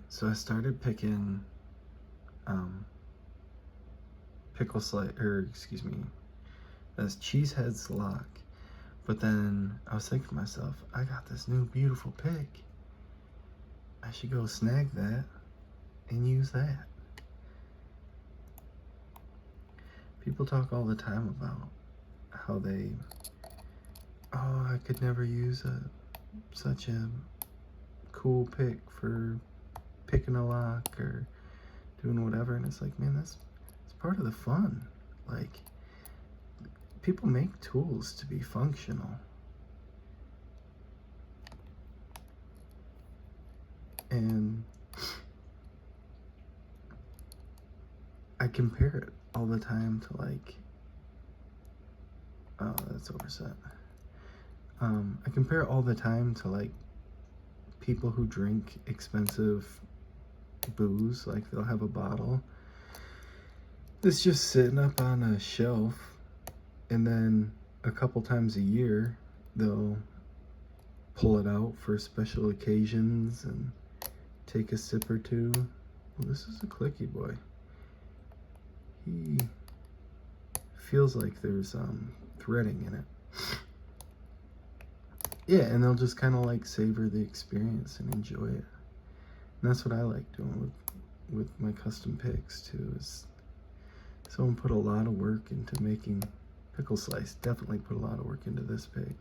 So I started picking pickle slice, or excuse me, that's Cheesehead's lock. But then I was thinking to myself, I got this new beautiful pick. I should go snag that and use that. People talk all the time about how I could never use such a cool pick for picking a lock or doing whatever. And it's like, man, it's part of the fun. Like, people make tools to be functional. And I compare it all the time to, like, oh, that's overset. I compare it all the time to, like, people who drink expensive booze. Like, they'll have a bottle that's just sitting up on a shelf, and then a couple times a year they'll pull it out for special occasions and take a sip or two. Well, this is a clicky boy. He feels like there's threading in it. Yeah, and they'll just kind of like savor the experience and enjoy it. And that's what I like doing with my custom picks too. Is someone put a lot of work into making pickle slice. Definitely put a lot of work into this pick.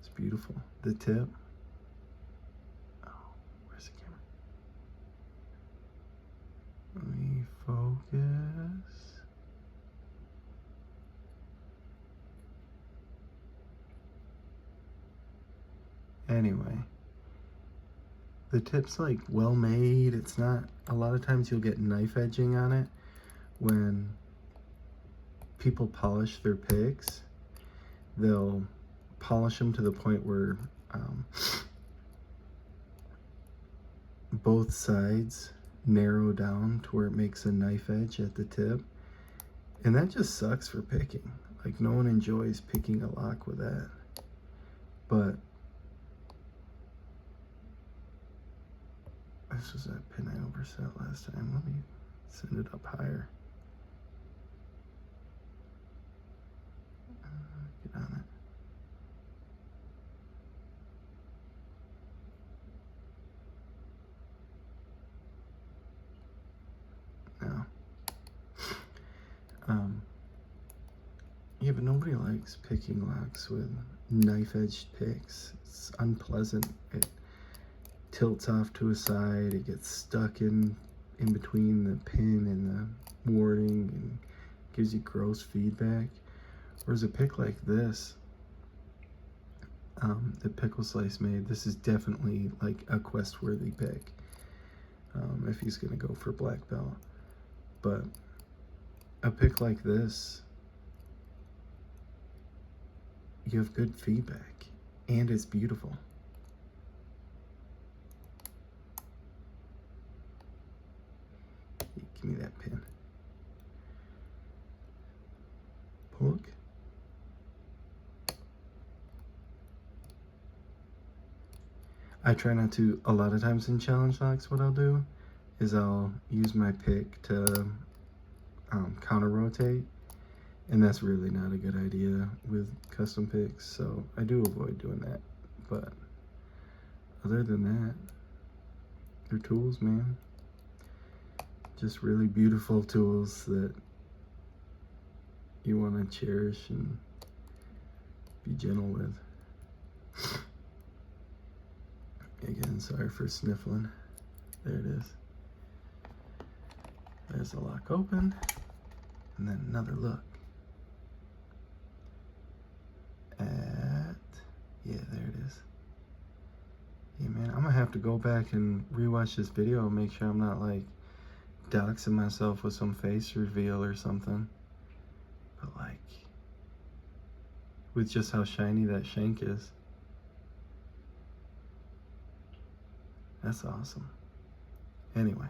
It's beautiful. The tip. Oh, where's the camera? Let me focus. Anyway, the tip's like well made. It's not, a lot of times you'll get knife edging on it when people polish their picks. They'll polish them to the point where both sides narrow down to where it makes a knife edge at the tip. And that just sucks for picking. Like, no one enjoys picking a lock with that. But this was that pin I overset last time. Let me send it up higher. Get on it. Now. Yeah, but nobody likes picking locks with knife-edged picks. It's unpleasant. It tilts off to a side. It gets stuck in between the pin and the warding and gives you gross feedback. Whereas a pick like this, that Pickle Slice made, this is definitely like a quest-worthy pick if he's gonna go for black belt. But a pick like this, you have good feedback and it's beautiful. Give me that pin. Poke. I try not to, a lot of times in challenge locks, what I'll do is I'll use my pick to counter rotate, and that's really not a good idea with custom picks, so I do avoid doing that. But other than that, they're tools, man. Just really beautiful tools that you want to cherish and be gentle with. Again, sorry for sniffling. There it is. There's the lock open, and then another look at, yeah, there it is. Yeah, man, I'm gonna have to go back and rewatch this video and make sure I'm not like doxing myself with some face reveal or something. But like, with just how shiny that shank is, that's awesome. Anyway.